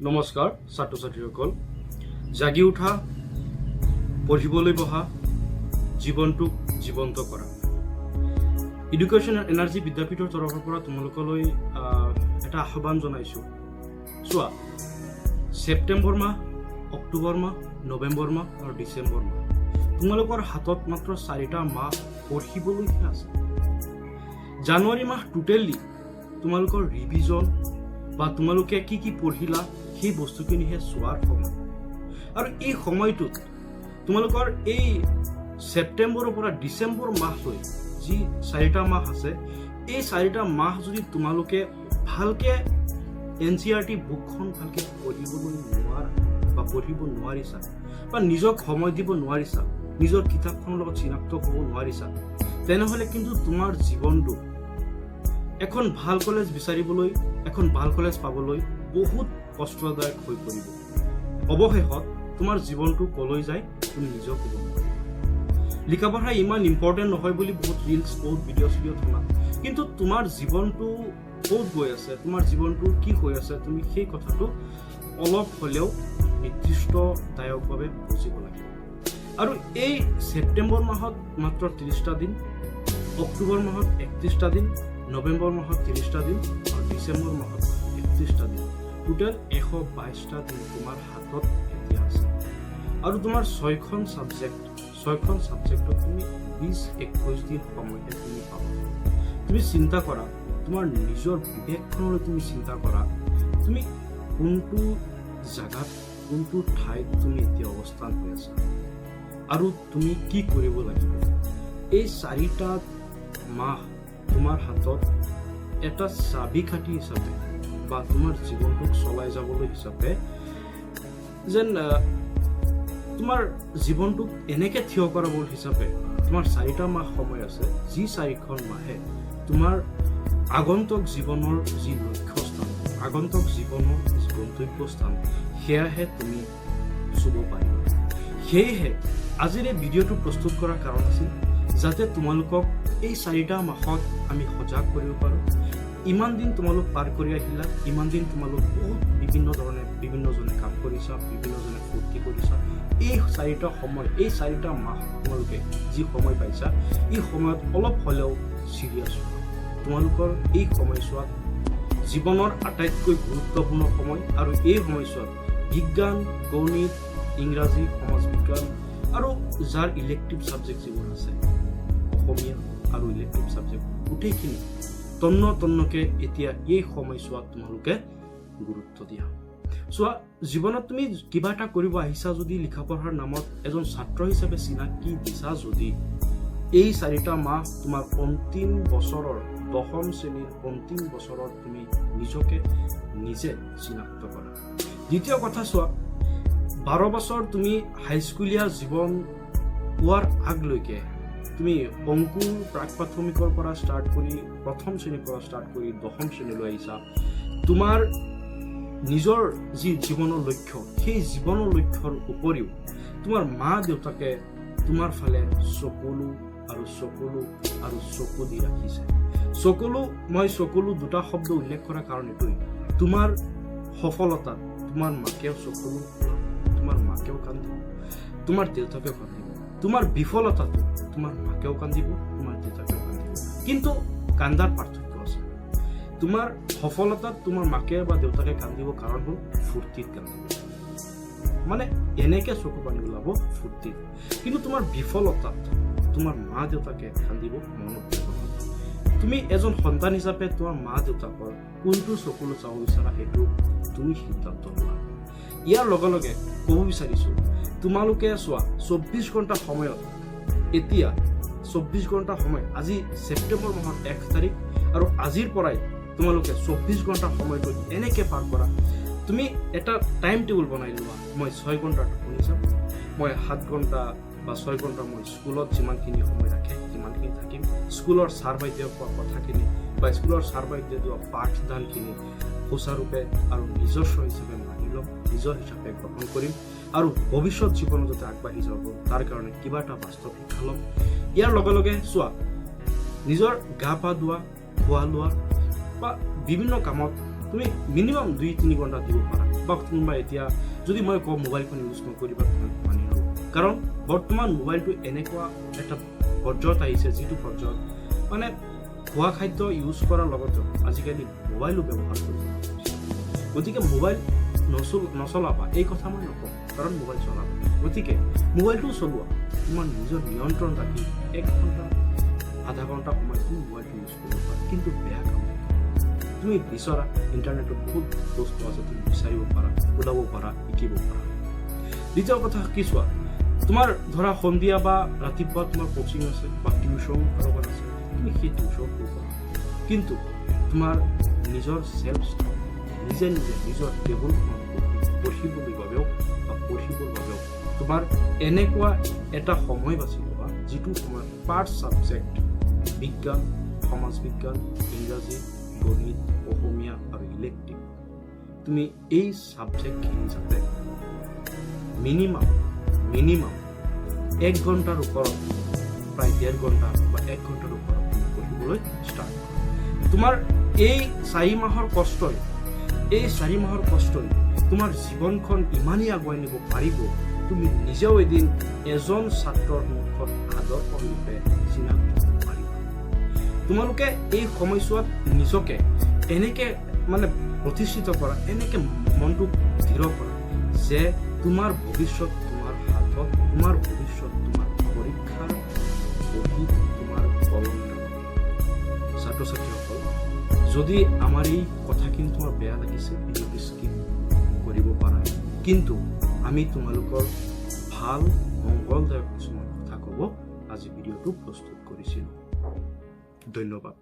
নমস্কাৰ ছাত্ৰ ছাত্ৰীসকল, জাগি উঠা, পঢ়িবলৈ বহা, জীৱনটোক জীৱন্ত কৰা। এডুকেশ্যন এণ্ড এনাৰ্জি বিদ্যাপীঠৰ তৰফৰ পৰা তোমালোকলৈ এটা আহ্বান জনাইছোঁ। চোৱা, ছেপ্টেম্বৰ মাহ, অক্টোবৰ মাহ, নৱেম্বৰ মাহ আৰু ডিচেম্বৰ মাহ, তোমালোকৰ হাতত মাত্ৰ 4টা মাহ পঢ়িবলৈহে আছে। জানুৱাৰী মাহ টোটেলি তোমালোকৰ ৰিভিজন বা তোমালোকে কি কি পঢ়িলা সেই বস্তুখিনিহে চোৱাৰ সময়। আৰু এই সময়টোত তোমালোকৰ এই ছেপ্টেম্বৰৰ পৰা ডিচেম্বৰ মাহলৈ যি 4টা মাহ আছে, এই 4টা মাহ যদি তোমালোকে ভালকে NCERT বুকখন ভালকে পঢ়িবলৈ নোৱাৰা বা পঢ়িব নোৱাৰিছা বা নিজক সময় দিব নোৱাৰিছা, নিজৰ কিতাপখনৰ লগত চিনাক্ত হ'ব নোৱাৰিছা, তেনেহ'লে কিন্তু তোমাৰ জীৱনটো এখন ভাল কলেজ বিচাৰিবলৈ, এখন ভাল কলেজ পাবলৈ বহুত কষ্টদায়ক হৈ পৰিব। অৱশেষত তোমাৰ জীৱনটো কলৈ যায় তুমি নিজেও ক'ব নোৱাৰা। লিখা পঢ়া ইমান ইম্পৰ্টেণ্ট নহয় বুলি বহুত ৰিলছ, বহুত ভিডিঅ' শুনা, কিন্তু তোমাৰ জীৱনটো ক'ত গৈ আছে, তোমাৰ জীৱনটো কি হৈ আছে, তুমি সেই কথাটো অলপ হ'লেও নিৰ্দিষ্টদায়কভাৱে বুজিব লাগিব। আৰু এই ছেপ্টেম্বৰ মাহত মাত্ৰ 30টা দিন, অক্টোবৰ মাহত 31টা দিন, নৱেম্বৰ মাহত 30টা দিন আৰু ডিচেম্বৰ মাহত 31টা দিন, টোটেল 122টা দিন তোমাৰ হাতত এতিয়া আছে। আৰু তোমাৰ 6খন ছাবজেক্টত তুমি 20-21 দিন সময়হে তুমি পাবা। তুমি চিন্তা কৰা, তোমাৰ নিজৰ বিবেকখনলৈ তুমি চিন্তা কৰা, তুমি কোনটো জাগাত, কোনটো ঠাইত তুমি এতিয়া অৱস্থান হৈ আছা আৰু তুমি কি কৰিব লাগিব। এই 4টা মাহ তোমাৰ হাতত এটা চাবিকাঠি হিচাপে বা তোমাৰ জীৱনটোক চলাই যাবলৈ হিচাপে যেন তোমাৰ জীৱনটোক এনেকে থিয় কৰাবৰ হিচাপে তোমাৰ 4টা মাহ সময় আছে, যি 4খন মাহে তোমাৰ আগন্তুক জীৱনৰ যি লক্ষ্যস্থান, আগন্তুক জীৱনৰ যি গন্তব্যস্থান, সেয়াহে তুমি চুব পাৰিবা। সেয়েহে আজিৰ এই ভিডিঅ'টো প্ৰস্তুত কৰাৰ কাৰণ আছিল যাতে তোমালোকক এই 4টা মাহত আমি সজাগ কৰিব পাৰোঁ। ইমান দিন তোমালোক পাৰ কৰি আহিলা, ইমান দিন তোমালোক বহুত বিভিন্নজনে কাম কৰিছা, বিভিন্নজনে ফূৰ্তি কৰিছা। এই 4টা সময়, এই 4টা মাহ তোমালোকে যি সময় পাইছা, এই সময়ত অলপ হ'লেও চিৰিয়াছ হোৱা। তোমালোকৰ এই সময়ছোৱাত জীৱনৰ আটাইতকৈ গুৰুত্বপূৰ্ণ সময়, আৰু এই সময়ছোৱাত বিজ্ঞান, গণিত, ইংৰাজী, সমাজ বিজ্ঞান আৰু যাৰ ইলেক্টিভ ছাবজেক্ট যিবোৰ আছে, অসমীয়া আৰু ইলেক্টিভ ছাবজেক্ট গোটেইখিনি তন্নকে এতিয়া এই সময়ছোৱাত তোমালোকে গুৰুত্ব দিয়া। চোৱা, জীৱনত তুমি কিবা এটা কৰিব আহিছা যদি, লিখা পঢ়াৰ নামত এজন ছাত্ৰ হিচাপে চিনাকি দিছা যদি, এই 4টা মাহ তোমাৰ অন্তিম বছৰৰ 10ম শ্ৰেণীৰ অন্তিম বছৰত তুমি নিজকে নিজে চিনাক্ত কৰা। দ্বিতীয় কথা, চোৱা, 12 বছৰ তুমি হাইস্কুলীয়া জীৱন পোৱাৰ আগলৈকে তুমি অংকুৰ প্ৰাক প্ৰাথমিকৰ পৰা ষ্টাৰ্ট কৰি 1ম শ্ৰেণীৰ পৰা ষ্টাৰ্ট কৰি 10ম শ্ৰেণীলৈ আহিছা। তোমাৰ নিজৰ যি জীৱনৰ লক্ষ্য, সেই জীৱনৰ লক্ষ্যৰ উপৰিও তোমাৰ মা দেউতাকে তোমাৰ ফালে চকু দি ৰাখিছে। মই চকু দুটা শব্দ উল্লেখ কৰাৰ কাৰণ এইটোৱেই, তোমাৰ সফলতাত তোমাৰ মাকেও তোমাৰ মাকেও কান্দিব, তোমাৰ দেউতাকেও কান্দিব। তোমাৰ বিফলতাটো তোমাৰ মাকেও কান্দিব, তোমাৰ দেউতাকেও কান্দিব। কিন্তু কান্দাৰ পাৰ্থক্য আছে। তোমাৰ সফলতাত তোমাৰ মাকে বা দেউতাকে কান্দিব, কাৰণ হ'ল ফূৰ্তিত কান্দিব, মানে এনেকে চকু পানী ওলাব ফূৰ্তিত। কিন্তু তোমাৰ বিফলতাত তোমাৰ মা দেউতাকে কান্দিব মনত। তুমি এজন সন্তান হিচাপে তোমাৰ মা দেউতাকৰ কোনটো চকুলৈ চাব বিচাৰা সেইটো তুমি সিদ্ধান্ত লোৱা। ইয়াৰ লগে লগে ক'ব বিচাৰিছোঁ, তোমালোকে চোৱা, 24 ঘণ্টা সময়ত, এতিয়া 24 ঘণ্টা সময়, আজি ছেপ্টেম্বৰ মাহৰ 1 তাৰিখ, আৰু আজিৰ পৰাই তোমালোকে 24 ঘণ্টা সময়টো এনেকৈ পাৰ কৰা। তুমি এটা টাইম টেবুল বনাই লোৱা, মই 6 ঘণ্টা টোপনি যাম, মই 7 ঘণ্টা বা 6 ঘণ্টা মই স্কুলত যিমানখিনি সময় ৰাখে সিমানখিনি থাকিম, স্কুলৰ ছাৰ বাইদেউ কোৱা কথাখিনি বা স্কুলৰ ছাৰ বাইদেউ দিয়া পাঠদানখিনি সুচাৰুৰূপে আৰু নিজস্ব হিচাপে মানি ল'ম, নিজৰ হিচাপে গ্ৰহণ কৰিম, আৰু ভৱিষ্যত জীৱনত যাতে আগবাঢ়ি যাব তাৰ কাৰণে কিবা এটা বাস্তৱ শিক্ষা ল'ম। ইয়াৰ লগে লগে চোৱা, নিজৰ গা পা ধোৱা, খোৱা লোৱা বা বিভিন্ন কামত তুমি মিনিমাম 2-3 ঘণ্টা দিব পাৰা। বা কোনোবা এতিয়া যদি মই কওঁ মোবাইলখন ইউজ নকৰিবা মানি নলওঁ কাৰণ বৰ্তমান মোবাইলটো এনেকুৱা এটা পৰ্যায়ত আহিছে যিটো পৰ্যায়ত মানে খোৱা খাদ্য ইউজ কৰাৰ লগতে আজিকালি মোবাইলো ব্যৱহাৰ কৰিব গতিকে মোবাইল নচলাবা এই কথা মই নকওঁ কাৰণ মোবাইল চলাবা গতিকে মোবাইলটো চলোৱা তোমাৰ নিজৰ নিয়ন্ত্ৰণ ৰাখি 1 ঘণ্টা আধা ঘণ্টা সময় তুমি মোবাইলটো ইউজ কৰিব পাৰা কিন্তু বেয়া কাম তুমি বিচৰা ইণ্টাৰনেটত বহুত বস্তু আছে তুমি বিচাৰিব পাৰা ওলাব পাৰা শিকিব পাৰা দ্বিতীয় কথা কি চোৱা তোমাৰ ধৰা সন্ধিয়া বা ৰাতিপুৱা তোমাৰ কোচিং আছে বা টিউশ্যন কাৰোবাৰ আছে তুমি সেই টিউশ্যন কৰিব পাৰা কিন্তু তোমাৰ নিজৰ চেল্ফ নিজে নিজৰ টেবুলখন পঢ়িবলৈ বাবেও বা পঢ়িবৰ বাবেও তোমাৰ এনেকুৱা এটা সময় বাছি ল'বা যিটো সময়ত পাৰ্ট ছাবজেক্ট বিজ্ঞান সমাজ বিজ্ঞান ইংৰাজী গণিত অসমীয়া আৰু ইলেক্টিভ তুমি এই ছাবজেক্টখিনি যাতে মিনিমাম 1 ঘণ্টাৰ ওপৰত প্ৰায় 1.5 ঘণ্টা বা 1 ঘণ্টাৰ ওপৰত তুমি পঢ়িবলৈ ষ্টাৰ্ট কৰা তোমাৰ এই 4 মাহৰ কষ্টই তোমাৰ জীৱনখন ইমানেই আগুৱাই নিব পাৰিব তুমি নিজেও এদিন এজন ছাত্ৰৰ মুখত আদৰ্শ ৰূপে চিনাক্ত কৰিব পাৰিবা তোমালোকে এই সময়ছোৱাত নিজকে এনেকে মানে প্ৰতিষ্ঠিত কৰা এনেকে মনটো দৃঢ় কৰা যে তোমাৰ ভৱিষ্যত তোমাৰ হাতত তোমাৰ ভৱিষ্যত তোমাৰ পৰীক্ষাৰ বহি তোমাৰ কলম ছাত্ৰ ছাত্ৰীসকল যদি আমাৰ এই কথাখিনি তোমাৰ বেয়া লাগিছে ভিডিঅ'টো স্কিপ কৰিব পাৰা কিন্তু আমি তোমালোকৰ ভাল মংগলদায়ক কিছুমান কথা ক'ব আজি ভিডিঅ'টো প্ৰস্তুত কৰিছিলোঁ ধন্যবাদ